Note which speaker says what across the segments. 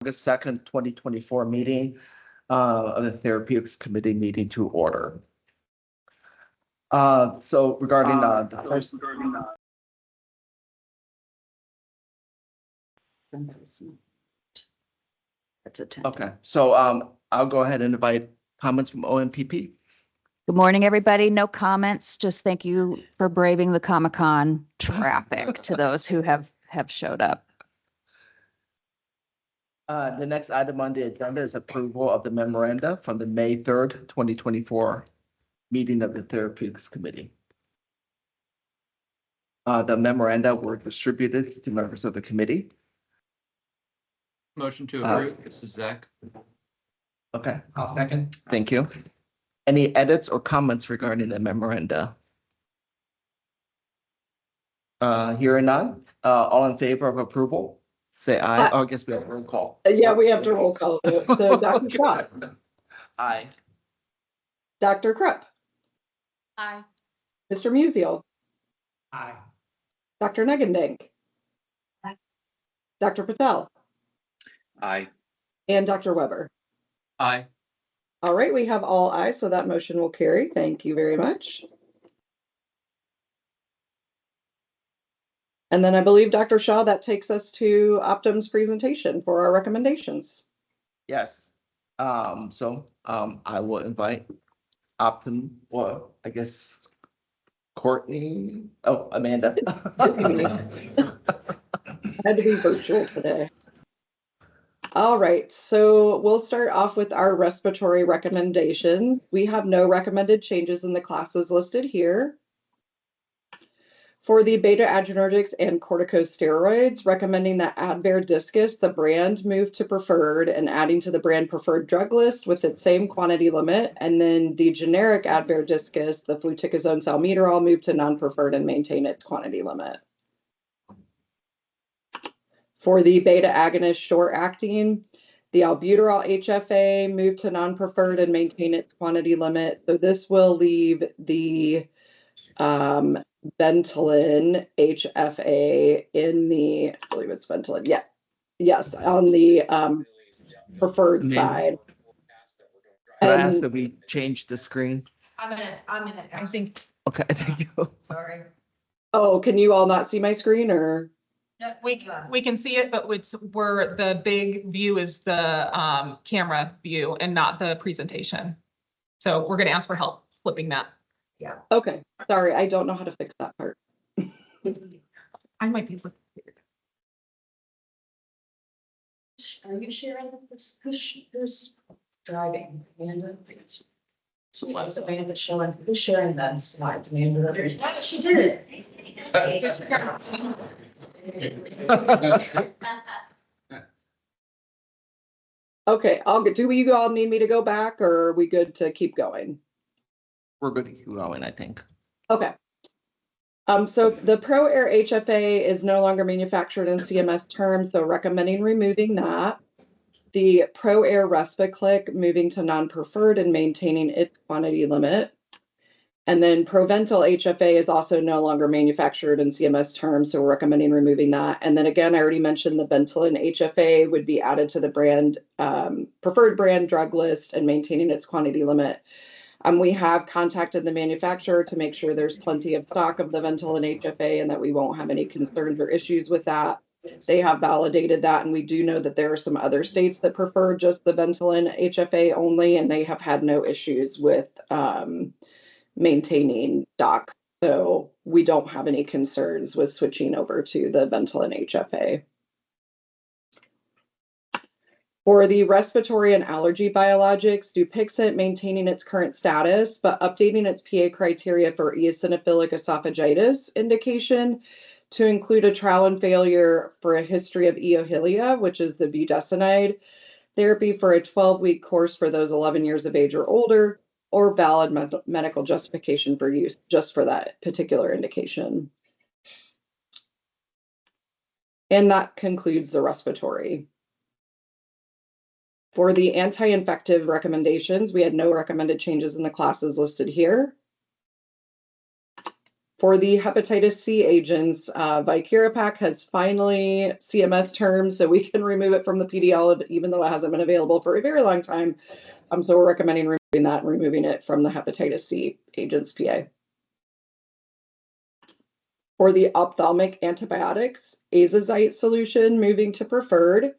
Speaker 1: August 2nd, 2024 meeting of the Therapeutics Committee meeting to order. So regarding the first.
Speaker 2: That's a 10.
Speaker 1: Okay, so I'll go ahead and invite comments from OMPP.
Speaker 2: Good morning, everybody. No comments. Just thank you for braving the Comic-Con traffic to those who have showed up.
Speaker 1: The next item on the agenda is approval of the memoranda from the May 3rd, 2024 meeting of the Therapeutics Committee. The memoranda were distributed to members of the committee.
Speaker 3: Motion to approve. This is Zach.
Speaker 1: Okay,
Speaker 3: I'll second.
Speaker 1: thank you. Any edits or comments regarding the memoranda? Hearing none, all in favor of approval, say aye. Oh, I guess we have a roll call.
Speaker 4: Yeah, we have to roll call vote. So Dr.
Speaker 1: Okay.
Speaker 4: Scott,
Speaker 1: Aye.
Speaker 4: Dr. Krupp,
Speaker 2: Aye.
Speaker 4: Mr. Musial,
Speaker 3: Aye.
Speaker 4: Dr. Negendink,
Speaker 2: Aye.
Speaker 4: Dr. Patel,
Speaker 3: Aye.
Speaker 4: and Dr. Weber.
Speaker 3: Aye.
Speaker 4: All right, we have all ayes, so that motion will carry. Thank you very much. And then I believe, Dr. Shaw, that takes us to Optum's presentation for our recommendations.
Speaker 1: Yes. So I will invite Optum, well, I guess Courtney. Oh, Amanda.
Speaker 4: Had to be virtual today. All right, so we'll start off with our respiratory recommendations. We have no recommended changes in the classes listed here. For the beta-adrenergics and corticosteroids, recommending that Advair Discus, the brand, move to preferred and adding to the brand preferred drug list with its same quantity limit. And then the generic Advair Discus, the fluticasone salmeterol, move to non-preferred and maintain its quantity limit. For the beta agonist short-acting, the albuterol HFA move to non-preferred and maintain its quantity limit. So this will leave the Ventolin HFA in the, I believe it's Ventolin. Yeah. Yes, on the preferred side.
Speaker 1: Can I ask if we change the screen?
Speaker 5: I'm in it. I think.
Speaker 1: Okay, thank you.
Speaker 5: Sorry.
Speaker 4: Oh, can you all not see my screen or?
Speaker 5: We can see it, but where the big view is the camera view and not the presentation. So we're going to ask for help flipping that. Yeah.
Speaker 4: Okay, sorry, I don't know how to fix that part.
Speaker 5: I might be able to.
Speaker 6: Are you sharing this? Who's driving? Amanda? She was Amanda showing. Who's sharing the slides? Amanda. She did it. Disregard.
Speaker 4: Okay, do you all need me to go back or are we good to keep going?
Speaker 1: We're good to keep going, I think.
Speaker 4: Okay. So the Pro Air HFA is no longer manufactured in CMS terms, so recommending removing that. The Pro Air Respiclick moving to non-preferred and maintaining its quantity limit. And then Proventil HFA is also no longer manufactured in CMS terms, so we're recommending removing that. And then again, I already mentioned the Ventolin HFA would be added to the brand preferred brand drug list and maintaining its quantity limit. We have contacted the manufacturer to make sure there's plenty of stock of the Ventolin HFA and that we won't have any concerns or issues with that. They have validated that, and we do know that there are some other states that prefer just the Ventolin HFA only, and they have had no issues with maintaining stock. So we don't have any concerns with switching over to the Ventolin HFA. For the respiratory and allergy biologics, Dupixent maintaining its current status, but updating its PA criteria for eosinophilic esophagitis indication to include a trial and failure for a history of eohilia, which is the budesonide therapy for a 12-week course for those 11 years of age or older, or valid medical justification for use just for that particular indication. And that concludes the respiratory. For the anti-infective recommendations, we had no recommended changes in the classes listed here. For the hepatitis C agents, Vicarapac has finally CMS terms, so we can remove it from the PDL, even though it hasn't been available for a very long time. So we're recommending removing that and removing it from the hepatitis C agents PA. For the ophthalmic antibiotics, azazite solution moving to preferred,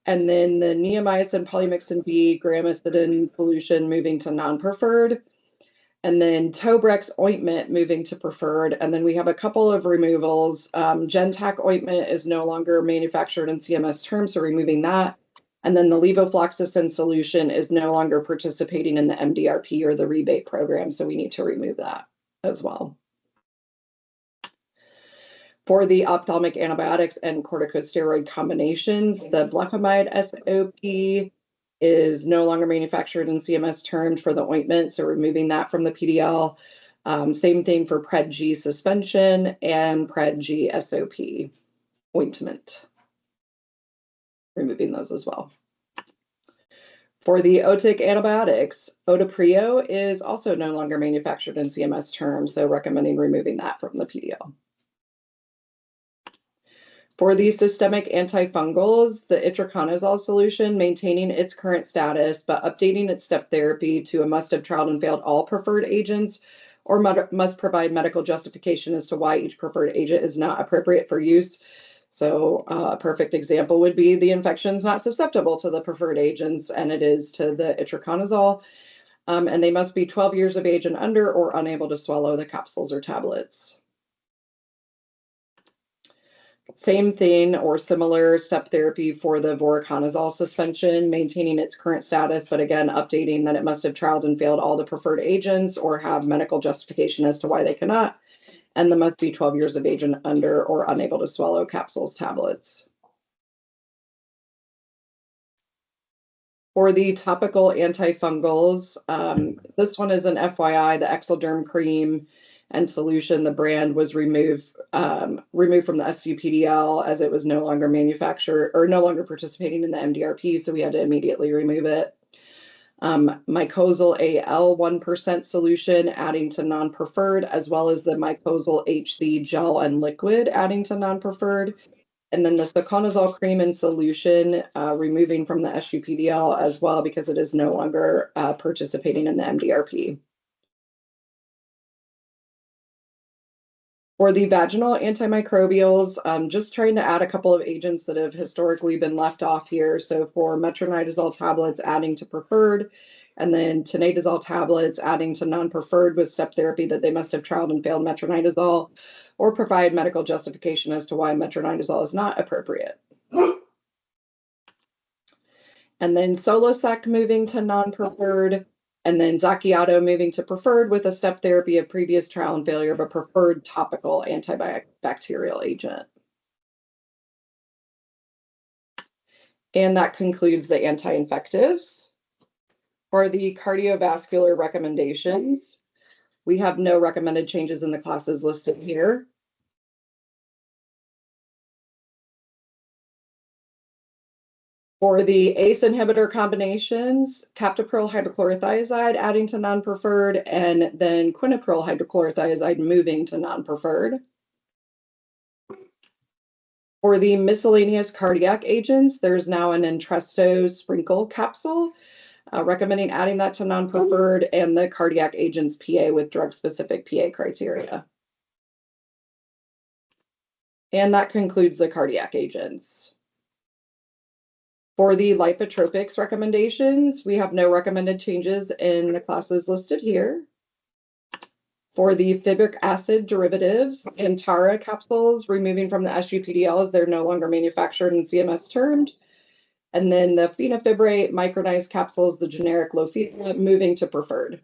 Speaker 4: and then the neomycin polymyxin B gramacidin solution moving to non-preferred, and then Tobrex ointment moving to preferred. And then we have a couple of removals. Gentac ointment is no longer manufactured in CMS terms, so removing that. And then the levofloxacin solution is no longer participating in the MDRP or the rebate program, so we need to remove that as well. For the ophthalmic antibiotics and corticosteroid combinations, the blephamide SOP is no longer manufactured in CMS terms for the ointment, so removing that from the PDL. Same thing for Pred-G suspension and Pred-G SOP ointment. Removing those as well. For the otic antibiotics, Odaprio is also no longer manufactured in CMS terms, so recommending removing that from the PDL. For the systemic antifungals, the itraconazole solution maintaining its current status, but updating its step therapy to a must have trialed and failed all preferred agents, or must provide medical justification as to why each preferred agent is not appropriate for use. So a perfect example would be the infection's not susceptible to the preferred agents, and it is to the itraconazole. And they must be 12 years of age and under, or unable to swallow the capsules or tablets. Same thing or similar step therapy for the voriconazole suspension, maintaining its current status, but again, updating that it must have trialed and failed all the preferred agents or have medical justification as to why they cannot, and they must be 12 years of age and under or unable to swallow capsules, tablets. For the topical antifungals, this one is an FYI, the Exelderm cream and solution, the brand was removed from the SUPDL as it was no longer manufactured or no longer participating in the MDRP, so we had to immediately remove it. Mycosal AL 1% solution adding to non-preferred, as well as the Mycosal HC gel and liquid adding to non-preferred. And then the saconazole cream and solution removing from the SUPDL as well because it is no longer participating in the MDRP. For the vaginal antimicrobials, just trying to add a couple of agents that have historically been left off here. So for metronidazole tablets, adding to preferred, and then tinidazole tablets, adding to non-preferred with step therapy that they must have trialed and failed metronidazole, or provide medical justification as to why metronidazole is not appropriate. And then Solosec moving to non-preferred, and then Zacchiato moving to preferred with a step therapy of previous trial and failure of a preferred topical antibacterial agent. And that concludes the anti-infectives. For the cardiovascular recommendations, we have no recommended changes in the classes listed here. For the ACE inhibitor combinations, captopril hydrochlorothiazide adding to non-preferred, and then quinapril hydrochlorothiazide moving to non-preferred. For the miscellaneous cardiac agents, there's now an Entresto sprinkle capsule, recommending adding that to non-preferred, and the cardiac agents PA with drug-specific PA criteria. And that concludes the cardiac agents. For the lipotropics recommendations, we have no recommended changes in the classes listed here. For the fibric acid derivatives, Antara capsules removing from the SUPDL as they're no longer manufactured in CMS termed. And then the fenofibrate micronized capsules, the generic Lofita, moving to preferred.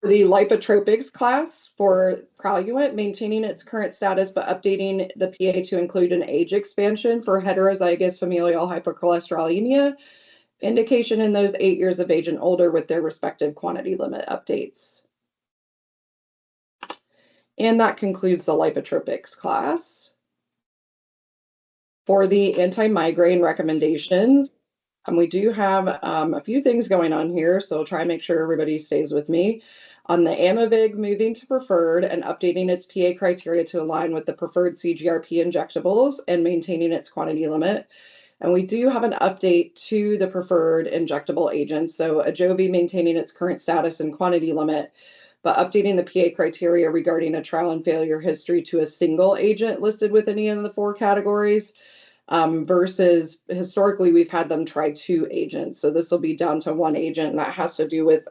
Speaker 4: For the lipotropics class for Praluent, maintaining its current status but updating the PA to include an age expansion for heterozygous familial hypercholesterolemia, indication in those 8 years of age and older with their respective quantity limit updates. And that concludes the lipotropics class. For the anti-migraine recommendations, And we do have a few things going on here, so I'll try and make sure everybody stays with me. On the Amavig moving to preferred and updating its PA criteria to align with the preferred CGRP injectables and maintaining its quantity limit. And we do have an update to the preferred injectable agents. So Ajovy maintaining its current status and quantity limit, but updating the PA criteria regarding a trial and failure history to a single agent listed with any of the 4 categories. Versus historically we've had them try 2 agents. So this will be down to 1 agent, and that has to do with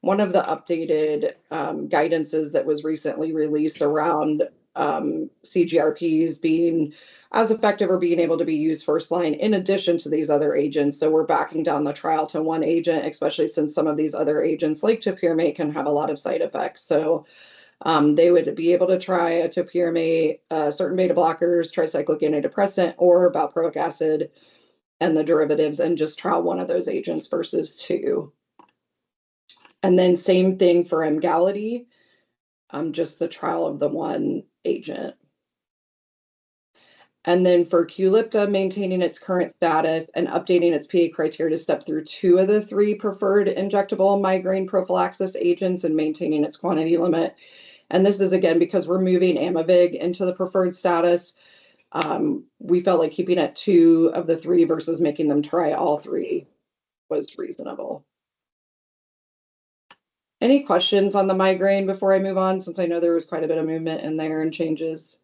Speaker 4: one of the updated guidances that was recently released around CGRPs being as effective or being able to be used first line in addition to these other agents. So we're backing down the trial to 1 agent, especially since some of these other agents like topiramate can have a lot of side effects. So they would be able to try a topiramate, certain beta blockers, tricyclic antidepressant, or valproic acid and the derivatives, and just trial 1 of those agents versus 2. And then same thing for Emgality, just the trial of the 1 agent. And then for Qulipta, maintaining its current status and updating its PA criteria to step through 2 of the 3 preferred injectable migraine prophylaxis agents and maintaining its quantity limit. And this is again because we're moving Amavig into the preferred status. We felt like keeping it 2 of the 3 versus making them try all 3 was reasonable. Any questions on the migraine before I move on, since I know there was quite a bit of movement in there and changes?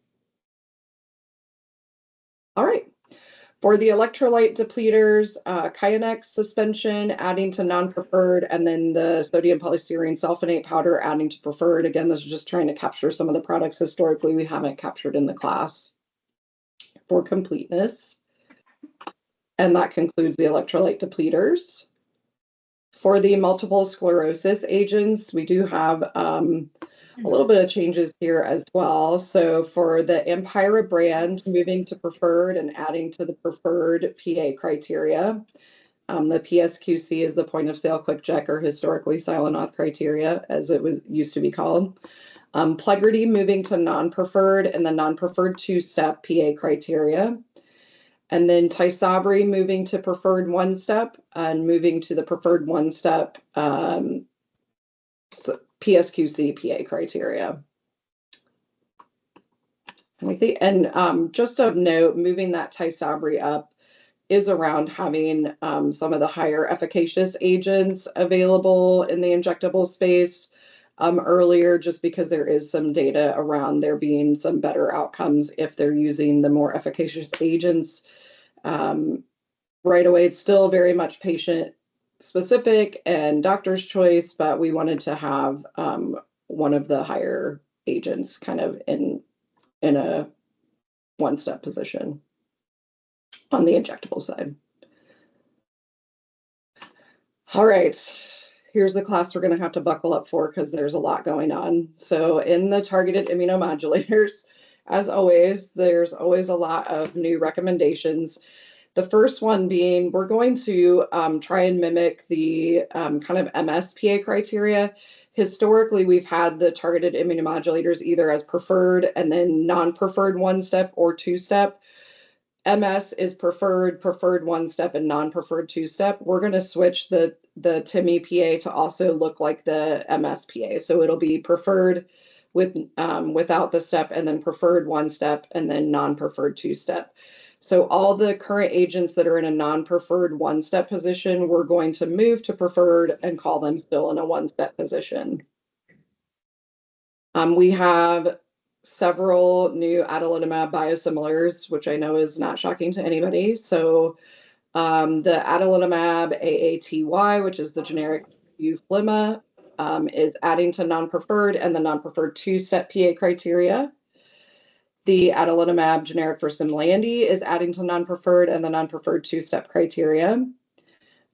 Speaker 4: All right. For the electrolyte depleters, Kyonex suspension adding to non-preferred, and then the sodium polystyrene sulfonate powder adding to preferred. Again, this is just trying to capture some of the products historically we haven't captured in the class for completeness. And that concludes the electrolyte depleters. For the multiple sclerosis agents, we do have a little bit of changes here as well. So for the Empira brand, moving to preferred and adding to the preferred PA criteria. The PSQC is the point of sale quick check, or historically silent auth criteria, as it was used to be called. Plegridy moving to non-preferred and the non-preferred 2-step PA criteria. And then Tysabri moving to preferred 1-step and moving to the preferred 1-step PSQC PA criteria. And just of note, moving that Tysabri up is around having some of the higher efficacious agents available in the injectable space earlier, just because there is some data around there being some better outcomes if they're using the more efficacious agents right away. It's still very much patient specific and doctor's choice, but we wanted to have one of the higher agents kind of in a 1-step position on the injectable side. All right, here's the class we're going to have to buckle up for because there's a lot going on. So in the targeted immunomodulators, as always, there's always a lot of new recommendations. The first one being, we're going to try and mimic the kind of MSPA criteria. Historically, we've had the targeted immunomodulators either as preferred and then non-preferred 1-step or 2-step. MS is preferred 1-step, and non-preferred 2-step. We're going to switch the TIMI PA to also look like the MSPA. So it'll be preferred with without the step, and then preferred 1-step, and then non-preferred 2-step. So all the current agents that are in a non-preferred 1-step position, we're going to move to preferred and call them still in a 1-step position. We have several new adalimumab biosimilars, which I know is not shocking to anybody. So the adalimumab AATY, which is the generic Euflima, is adding to non-preferred and the non-preferred 2-step PA criteria. The adalimumab generic for Simlandi is adding to non-preferred and the non-preferred 2-step criteria.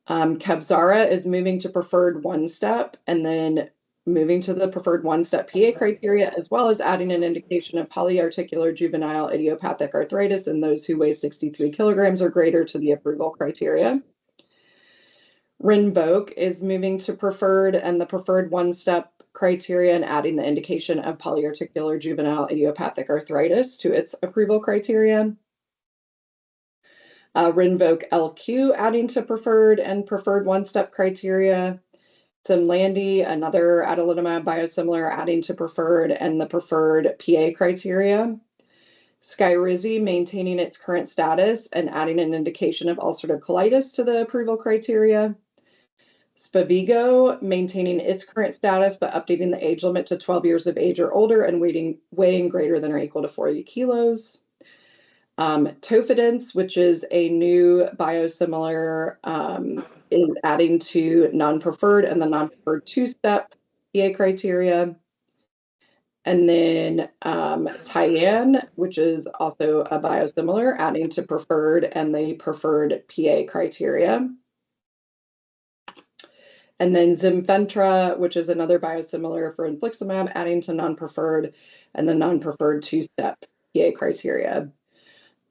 Speaker 4: Kevzara is moving to preferred 1-step and then moving to the preferred 1-step PA criteria, as well as adding an indication of polyarticular juvenile idiopathic arthritis in those who weigh 63 kilograms or greater to the approval criteria. Rinvoq is moving to preferred and the preferred 1-step criteria and adding the indication of polyarticular juvenile idiopathic arthritis to its approval criteria. Rinvoq LQ adding to preferred and preferred one-step criteria. Simlandi, another adalimumab biosimilar adding to preferred and the preferred PA criteria. Skyrizi maintaining its current status and adding an indication of ulcerative colitis to the approval criteria. Spavigo maintaining its current status but updating the age limit to 12 years of age or older and weighing greater than or equal to 40 kilos. Tofidence, which is a new biosimilar, is adding to non-preferred and the non-preferred two-step PA criteria. And then Tyan, which is also a biosimilar, adding to preferred and the preferred PA criteria. And then Zimfentra, which is another biosimilar for infliximab, adding to non-preferred and the non-preferred two-step PA criteria.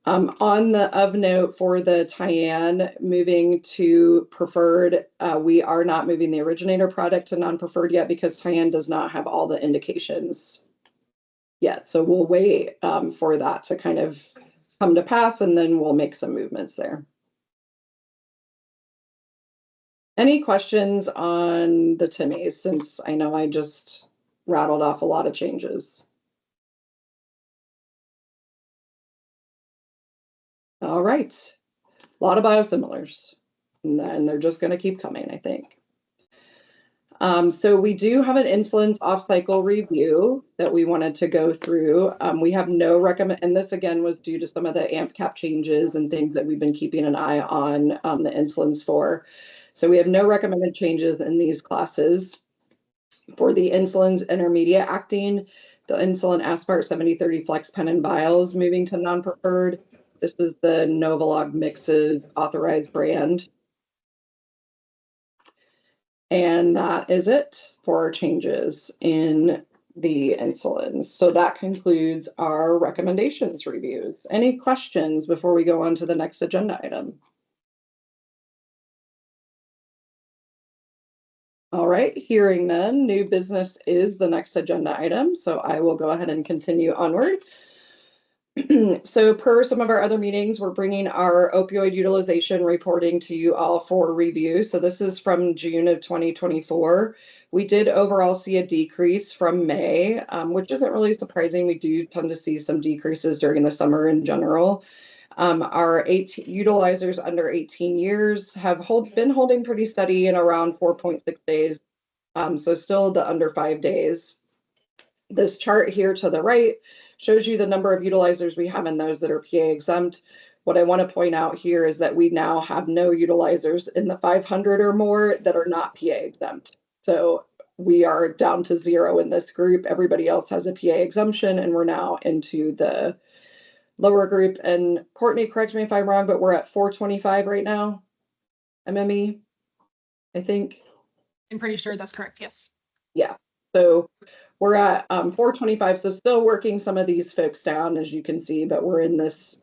Speaker 4: On the of note for the Tyan moving to preferred, we are not moving the originator product to non-preferred yet because Tyan does not have all the indications yet. So we'll wait for that to kind of come to pass, and then we'll make some movements there. Any questions on the TIMIs, since I know I just rattled off a lot of changes? All right, a lot of biosimilars, and they're just going to keep coming, I think. So we do have an insulin's off-cycle review that we wanted to go through. We have no recommend, and this again was due to some of the AMP cap changes and things that we've been keeping an eye on the insulins for. So we have no recommended changes in these classes. For the insulin's intermediate acting, the insulin aspart 7030 flex pen and vials moving to non-preferred. This is the Novolog Mixes authorized brand. And that is it for our changes in the insulins. So that concludes our recommendations reviews. Any questions before we go on to the next agenda item? All right, hearing none, new business is the next agenda item. So I will go ahead and continue onward. So per some of our other meetings, we're bringing our opioid utilization reporting to you all for review. So this is from June of 2024. We did overall see a decrease from May, which isn't really surprising. We do tend to see some decreases during the summer in general. Our utilizers under 18 years have been holding pretty steady in around 4.6 days. So still the under 5 days. This chart here to the right shows you the number of utilizers we have and those that are PA exempt. What I want to point out here is that we now have no utilizers in the 500 or more that are not PA exempt. So we are down to 0 in this group. Everybody else has a PA exemption, and we're now into the lower group. And Courtney, correct me if I'm wrong, but we're at 425 right now, MME, I think.
Speaker 5: I'm pretty sure that's correct. Yes.
Speaker 4: Yeah. So we're at 425, so still working some of these folks down, as you can see, but we're in this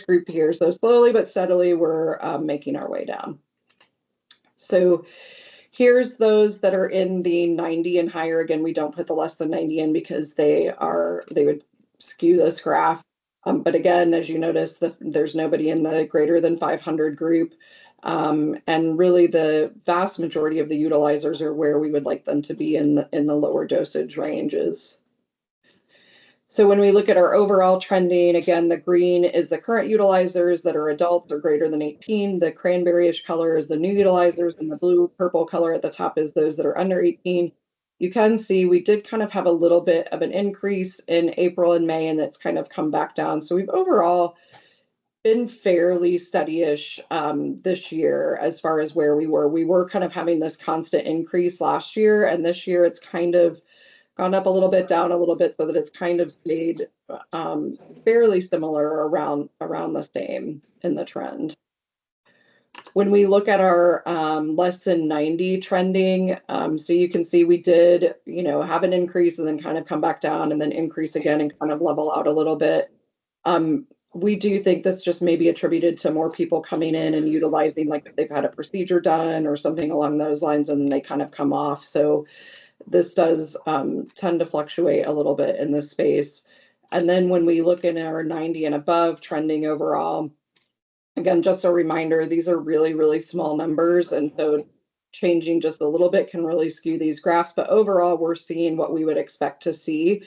Speaker 4: group here. So slowly but steadily, we're making our way down. So here's those that are in the 90 and higher. Again, we don't put the less than 90 in because they would skew this graph. But again, as you notice, there's nobody in the greater than 500 group. And really the vast majority of the utilizers are where we would like them to be in the lower dosage ranges. So when we look at our overall trending, again, the green is the current utilizers that are adults or greater than 18. The cranberryish color is the new utilizers, and the blue purple color at the top is those that are under 18. You can see we did kind of have a little bit of an increase in April and May, and it's kind of come back down. So we've overall been fairly steady-ish this year as far as where we were. We were kind of having this constant increase last year, and this year it's kind of gone up a little bit, down a little bit, so that it's kind of stayed fairly similar around the same in the trend. When we look at our less than 90 trending, so you can see we did, have an increase and then kind of come back down and then increase again and kind of level out a little bit. We do think this just may be attributed to more people coming in and utilizing, like if they've had a procedure done or something along those lines, and they kind of come off. So this does tend to fluctuate a little bit in this space. And then when we look in our 90 and above trending overall, Again, just a reminder, these are really, really small numbers. And so changing just a little bit can really skew these graphs. But overall, we're seeing what we would expect to see,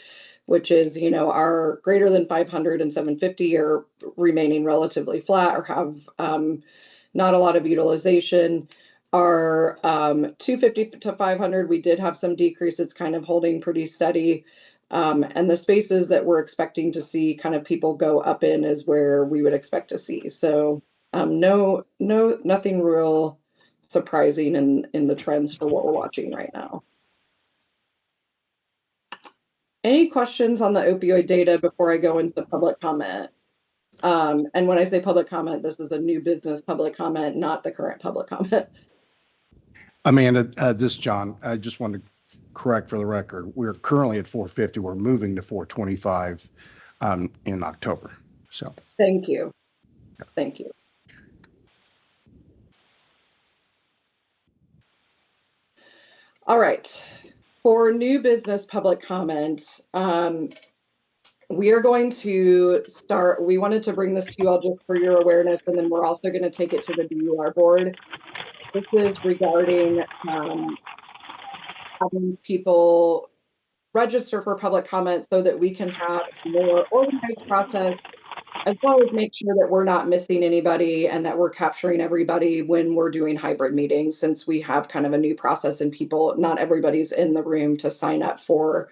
Speaker 4: which is, our greater than 500 and 750 are remaining relatively flat or have not a lot of utilization. Our 250 to 500, we did have some decrease. It's kind of holding pretty steady. And the spaces that we're expecting to see kind of people go up in is where we would expect to see. So nothing real surprising in the trends for what we're watching right now. Any questions on the opioid data before I go into public comment? And when I say public comment, this is a new business public comment, not the current public comment.
Speaker 7: Amanda, this is John. I just wanted to correct for the record. We're currently at 450. We're moving to 425 in October. So
Speaker 4: Thank you. Thank you. All right. For new business public comment, we are going to start. We wanted to bring this to you all just for your awareness, and then we're also going to take it to the DUR board. This is regarding having people register for public comment so that we can have a more organized process, as well as make sure that we're not missing anybody and that we're capturing everybody when we're doing hybrid meetings, since we have kind of a new process and not everybody's in the room to sign up for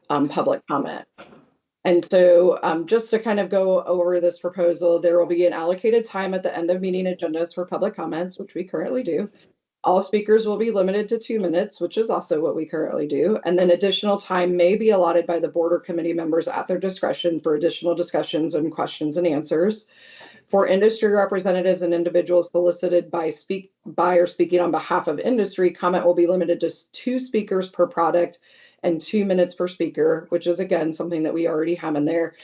Speaker 4: public comment. And so just to kind of go over this proposal, there will be an allocated time at the end of meeting agendas for public comments, which we currently do. All speakers will be limited to 2 minutes, which is also what we currently do. And then additional time may be allotted by the board or committee members at their discretion for additional discussions and questions and answers. For industry representatives and individuals solicited by or speaking on behalf of industry, comment will be limited to 2 speakers per product and 2 minutes per speaker, which is again something that we already have in there.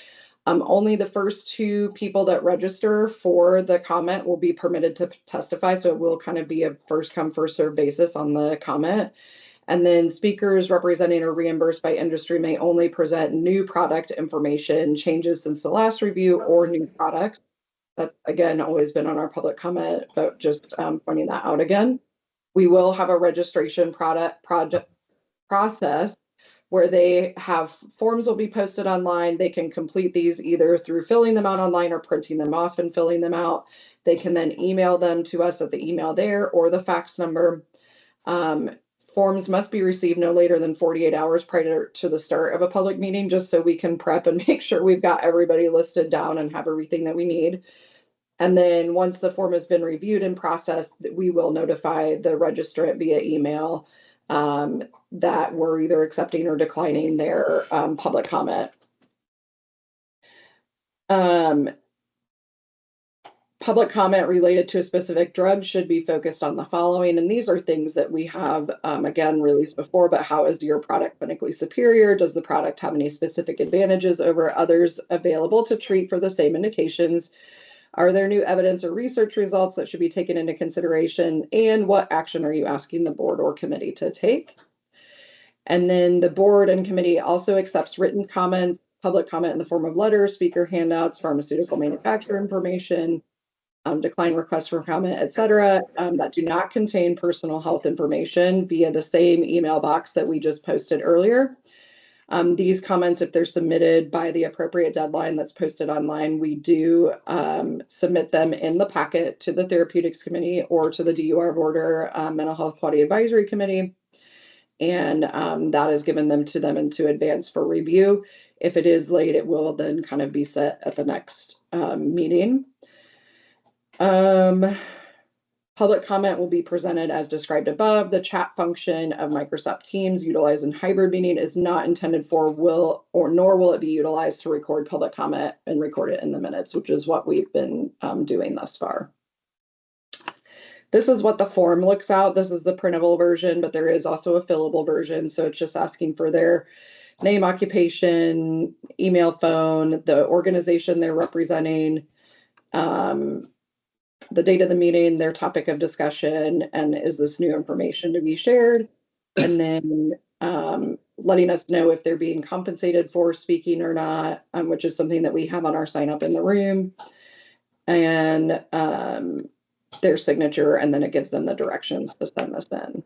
Speaker 4: Only the first 2 people that register for the comment will be permitted to testify. So it will kind of be a first come, first served basis on the comment. And then speakers representing or reimbursed by industry may only present new product information, changes since the last review, or new products. That's again always been on our public comment, but just pointing that out again. We will have a registration project process where they have forms will be posted online. They can complete these either through filling them out online or printing them off and filling them out. They can then email them to us at the email there or the fax number. Forms must be received no later than 48 hours prior to the start of a public meeting, just so we can prep and make sure we've got everybody listed down and have everything that we need. And then once the form has been reviewed and processed, we will notify the registrant via email that we're either accepting or declining their public comment. Public comment related to a specific drug should be focused on the following. And these are things that we have, again, released before, but how is your product clinically superior? Does the product have any specific advantages over others available to treat for the same indications? Are there new evidence or research results that should be taken into consideration? And what action are you asking the board or committee to take? And then the board and committee also accepts written comment, public comment in the form of letters, speaker handouts, pharmaceutical manufacturer information, decline requests for comment, et cetera, that do not contain personal health information via the same email box that we just posted earlier. These comments, if they're submitted by the appropriate deadline that's posted online, we do submit them in the packet to the Therapeutics Committee or to the DUR Board or Mental Health Quality Advisory Committee. And that is given them to them into advance for review. If it is late, it will then kind of be set at the next meeting. Public comment will be presented as described above. The chat function of Microsoft Teams utilized in hybrid meeting is not intended for nor will it be utilized to record public comment and record it in the minutes, which is what we've been doing thus far. This is what the form looks out. This is the printable version, but there is also a fillable version. So it's just asking for their name, occupation, email, phone, the organization they're representing, the date of the meeting, their topic of discussion, and is this new information to be shared? And then letting us know if they're being compensated for speaking or not, which is something that we have on our sign up in the room. and their signature, and then it gives them the directions to send this in.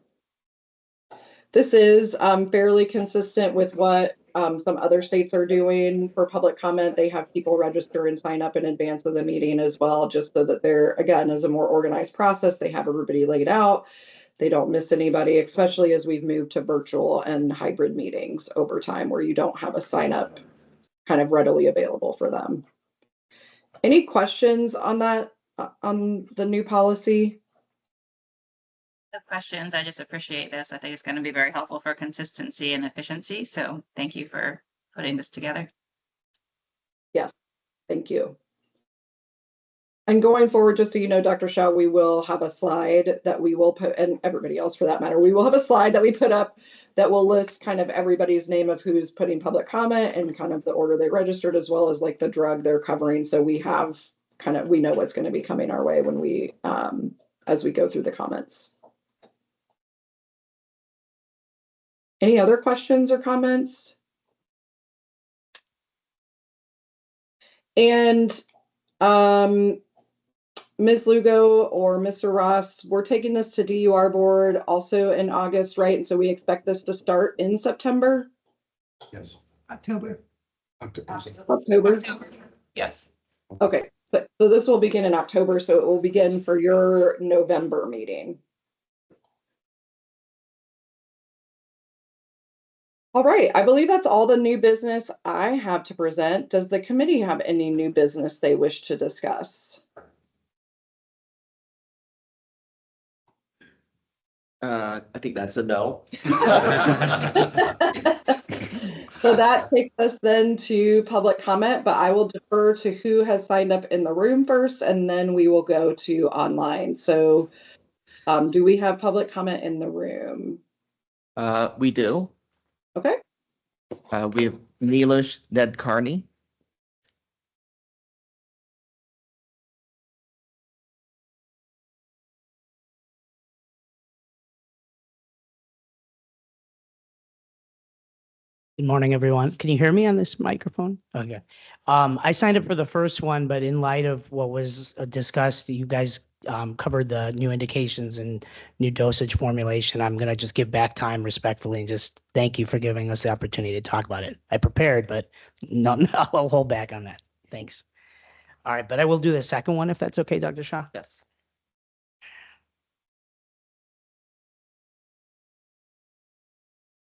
Speaker 4: This is fairly consistent with what some other states are doing for public comment. They have people register and sign up in advance of the meeting as well, just so that there, again, is a more organized process. They have everybody laid out. They don't miss anybody, especially as we've moved to virtual and hybrid meetings over time where you don't have a sign up kind of readily available for them. Any questions on that, on the new policy?
Speaker 8: No questions. I just appreciate this. I think it's going to be very helpful for consistency and efficiency. So thank you for putting this together.
Speaker 4: Thank you. And going forward, just so you know, Dr. Shaw, we will have a slide that we will put, and everybody else for that matter, we will have a slide that we put up that will list kind of everybody's name of who's putting public comment and kind of the order they registered, as well as like the drug they're covering. So we have kind of, we know what's going to be coming our way when we, as we go through the comments. Any other questions or comments? And Ms. Lugo or Mr. Ross, we're taking this to DUR board also in August, right? And so we expect this to start in September?
Speaker 7: Yes.
Speaker 5: October.
Speaker 4: October?
Speaker 5: Yes.
Speaker 4: Okay, so this will begin in October, so it will begin for your November meeting. All right, I believe that's all the new business I have to present. Does the committee have any new business they wish to discuss?
Speaker 1: I think that's a no.
Speaker 4: So that takes us then to public comment, but I will defer to who has signed up in the room first, and then we will go to online. So do we have public comment in the room?
Speaker 1: We do.
Speaker 4: Okay.
Speaker 1: We have Neelish Ned Carney.
Speaker 9: Good morning, everyone. Can you hear me on this microphone? Okay. I signed up for the first one, but in light of what was discussed, you guys covered the new indications and new dosage formulation. I'm going to just give back time respectfully and just thank you for giving us the opportunity to talk about it. I prepared, but no, I'll hold back on that. Thanks. All right, but I will do the second one if that's okay, Dr. Shah.
Speaker 1: Yes.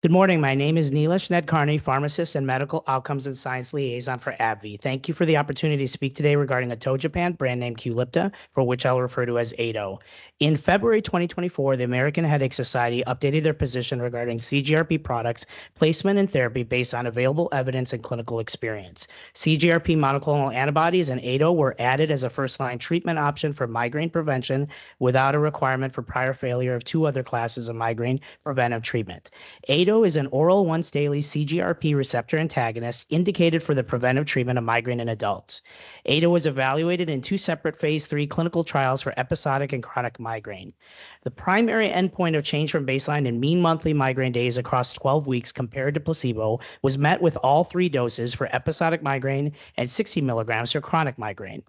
Speaker 9: Good morning. My name is Neelish Nedkarni, pharmacist and medical outcomes and science liaison for AbbVie. Thank you for the opportunity to speak today regarding atogepant, brand name Qulipta, for which I'll refer to as ADO. In February 2024, the American Headache Society updated their position regarding CGRP products, placement and therapy based on available evidence and clinical experience. CGRP monoclonal antibodies and ADO were added as a first-line treatment option for migraine prevention without a requirement for prior failure of two other classes of migraine preventive treatment. ADO is an oral once-daily CGRP receptor antagonist indicated for the preventive treatment of migraine in adults. ADO was evaluated in two separate phase 3 clinical trials for episodic and chronic migraine. The primary endpoint of change from baseline in mean monthly migraine days across 12 weeks compared to placebo was met with all three doses for episodic migraine and 60 milligrams for chronic migraine.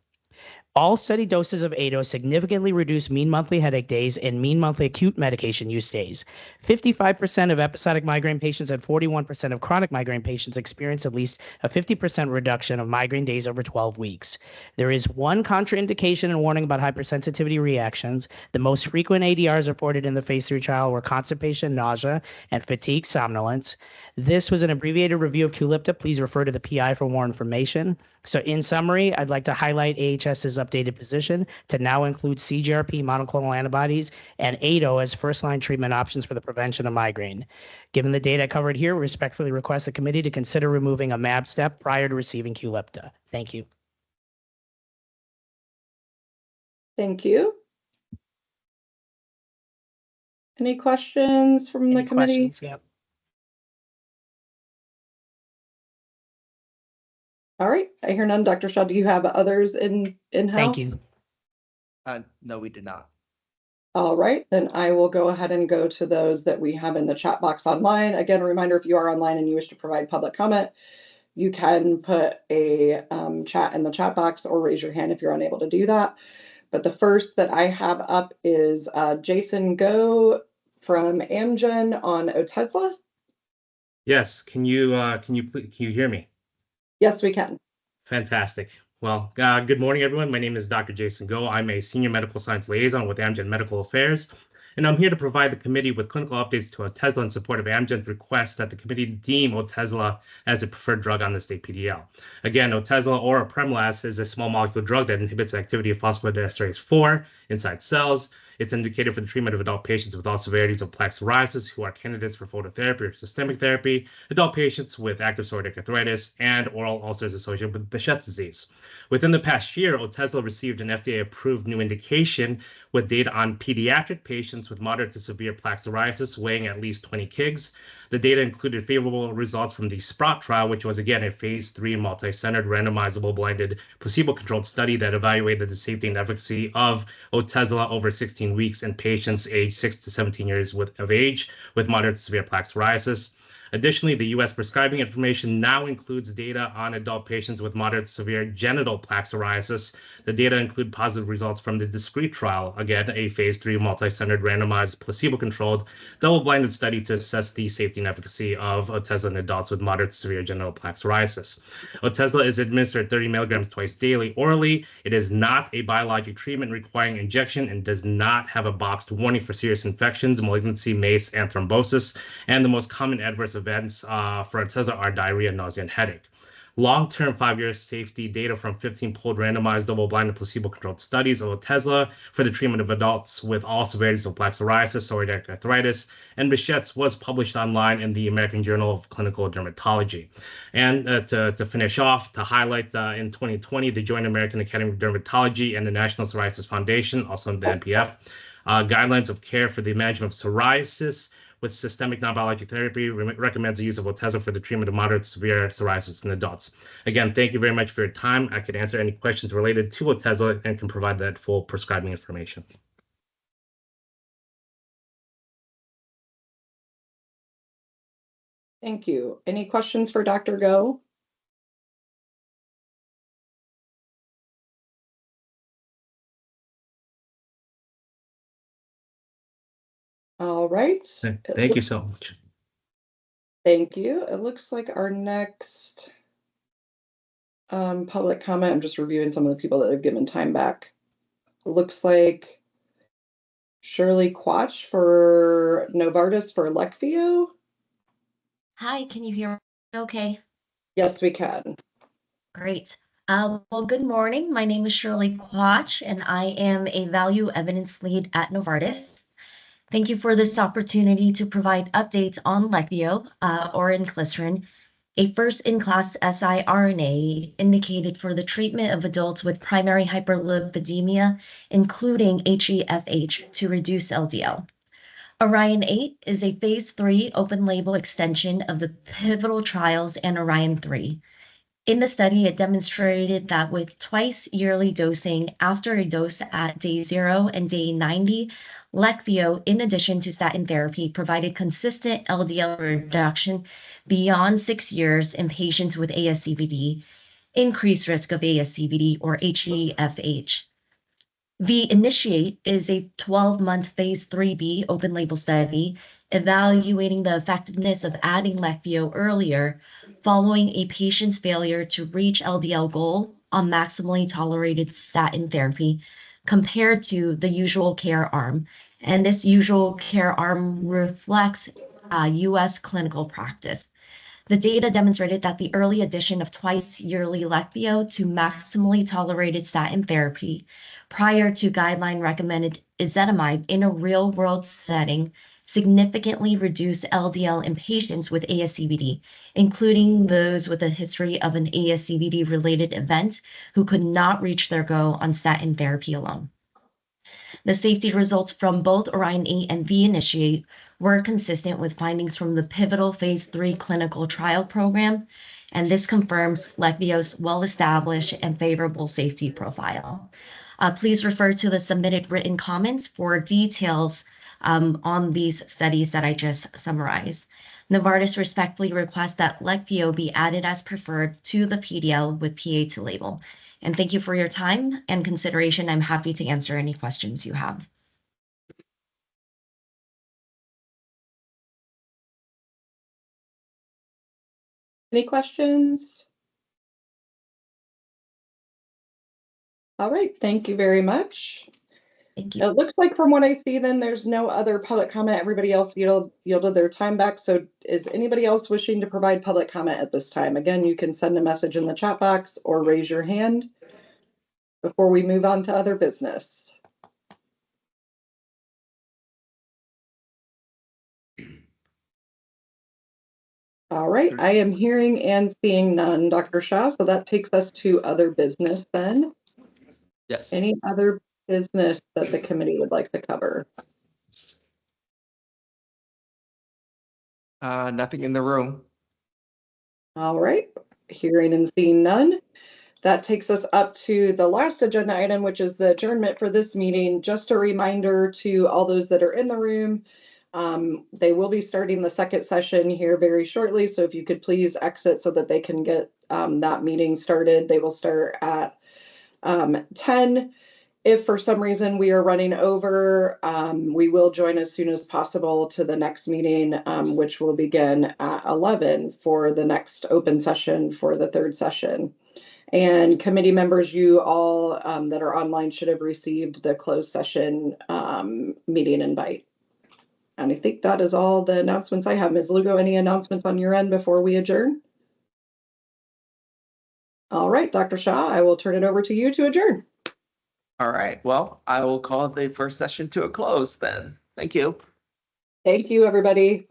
Speaker 9: All study doses of ADO significantly reduced mean monthly headache days and mean monthly acute medication use days. 55% of episodic migraine patients and 41% of chronic migraine patients experienced at least a 50% reduction of migraine days over 12 weeks. There is one contraindication and warning about hypersensitivity reactions. The most frequent ADRs reported in the phase 3 trial were constipation, nausea, and fatigue somnolence. This was an abbreviated review of Qulipta. Please refer to the PI for more information. So in summary, I'd like to highlight AHS's updated position to now include CGRP monoclonal antibodies and ADO as first-line treatment options for the prevention of migraine. Given the data covered here, we respectfully request the committee to consider removing a MAB step prior to receiving Qulipta. Thank you.
Speaker 4: Thank you. Any questions from the committee?
Speaker 9: Questions? Yep.
Speaker 4: All right, I hear none. Dr. Shaw, do you have others in-house?
Speaker 9: Thank you.
Speaker 1: No, we did not.
Speaker 4: All right, then I will go ahead and go to those that we have in the chat box online. Again, a reminder, if you are online and you wish to provide public comment, you can put a chat in the chat box or raise your hand if you're unable to do that. But the first that I have up is Jason Go from Amgen on Otezla.
Speaker 10: Yes, can you hear me?
Speaker 4: Yes, we can.
Speaker 10: Fantastic. Well, good morning, everyone. My name is Dr. Jason Go. I'm a senior medical science liaison with Amgen Medical Affairs, and I'm here to provide the committee with clinical updates to Otezla in support of Amgen's request that the committee deem Otezla as a preferred drug on the state PDL. Again, Otezla or apremilast is a small molecule drug that inhibits the activity of phosphodiesterase 4 inside cells. It's indicated for the treatment of adult patients with all severities of plaque psoriasis who are candidates for phototherapy or systemic therapy, adult patients with active psoriatic arthritis, and oral ulcers associated with Behçet's disease. Within the past year, Otezla received an FDA-approved new indication with data on pediatric patients with moderate to severe plaque psoriasis weighing at least 20 kg. The data included favorable results from the SPROUT trial, which was again a phase 3 multi-centered randomizable blinded placebo-controlled study that evaluated the safety and efficacy of Otezla over 16 weeks in patients aged 6 to 17 years of age with moderate to severe plaque psoriasis. Additionally, the U.S. prescribing information now includes data on adult patients with moderate to severe genital plaque psoriasis. The data include positive results from the DISCREET trial, again, a phase 3 multi-centered randomized placebo-controlled double-blinded study to assess the safety and efficacy of Otezla in adults with moderate to severe genital plaque psoriasis. Otezla is administered 30 milligrams twice daily orally. It is not a biologic treatment requiring injection and does not have a boxed warning for serious infections, malignancy, MACE, and thrombosis. And the most common adverse events for Otezla are diarrhea, nausea, and headache. Long-term 5-year safety data from 15 pooled randomized double-blinded placebo-controlled studies of Otezla for the treatment of adults with all severities of plaque psoriasis, psoriatic arthritis, and Behçet's was published online in the American Journal of Clinical Dermatology. And to finish off, to highlight in 2020, the Joint American Academy of Dermatology and the National Psoriasis Foundation, also the NPF, guidelines of care for the management of psoriasis with systemic non-biologic therapy recommends the use of Otezla for the treatment of moderate to severe psoriasis in adults. Again, thank you very much for your time. I could answer any questions related to Otezla and can provide that full prescribing information.
Speaker 4: Thank you. Any questions for Dr. Go? All right.
Speaker 10: Thank you so much.
Speaker 4: Thank you. It looks like our next public comment, I'm just reviewing some of the people that have given time back. It looks like Shirley Quach for Novartis for Leqvio.
Speaker 11: Hi, can you hear me okay?
Speaker 4: Yes, we can.
Speaker 11: Great. Well, good morning. My name is Shirley Quach, and I am a value evidence lead at Novartis. Thank you for this opportunity to provide updates on Leqvio, or inclisiran, a first-in-class siRNA indicated for the treatment of adults with primary hyperlipidemia, including HeFH, to reduce LDL. Orion 8 is a phase 3 open-label extension of the pivotal trials in Orion 3. In the study, it demonstrated that with twice-yearly dosing after a dose at day 0 and day 90, Leqvio, in addition to statin therapy, provided consistent LDL reduction beyond 6 years in patients with ASCVD, increased risk of ASCVD, or HeFH. V-Initiate is a 12-month phase 3b open-label study evaluating the effectiveness of adding Leqvio earlier following a patient's failure to reach LDL goal on maximally tolerated statin therapy compared to the usual care arm. And this usual care arm reflects U.S. clinical practice. The data demonstrated that the early addition of twice-yearly Leqvio to maximally tolerated statin therapy prior to guideline-recommended ezetimibe in a real-world setting significantly reduced LDL in patients with ASCVD, including those with a history of an ASCVD-related event who could not reach their goal on statin therapy alone. The safety results from both Orion 8 and V-Initiate were consistent with findings from the pivotal phase 3 clinical trial program, and this confirms Leqvio's well-established and favorable safety profile. Please refer to the submitted written comments for details on these studies that I just summarized. Novartis respectfully requests that Leqvio be added as preferred to the PDL with PA to label. And thank you for your time and consideration. I'm happy to answer any questions you have.
Speaker 4: Any questions? All right, thank you very much.
Speaker 11: Thank you.
Speaker 4: It looks like from what I see, then there's no other public comment. Everybody else yielded their time back. So is anybody else wishing to provide public comment at this time? Again, you can send a message in the chat box or raise your hand before we move on to other business. All right, I am hearing and seeing none, Dr. Shah. So that takes us to other business then.
Speaker 1: Yes.
Speaker 4: Any other business that the committee would like to cover?
Speaker 1: Nothing in the room.
Speaker 4: All right, hearing and seeing none. That takes us up to the last agenda item, which is the adjournment for this meeting. Just a reminder to all those that are in the room, they will be starting the second session here very shortly. So if you could please exit so that they can get that meeting started. They will start at 10. If for some reason we are running over, we will join as soon as possible to the next meeting, which will begin at 11 for the next open session for the third session. And committee members, you all that are online should have received the closed session meeting invite. And I think that is all the announcements I have. Ms. Lugo, any announcements on your end before we adjourn? All right, Dr. Shah, I will turn it over to you to adjourn.
Speaker 1: All right. Well, I will call the first session to a close then. Thank you.
Speaker 4: Thank you, everybody.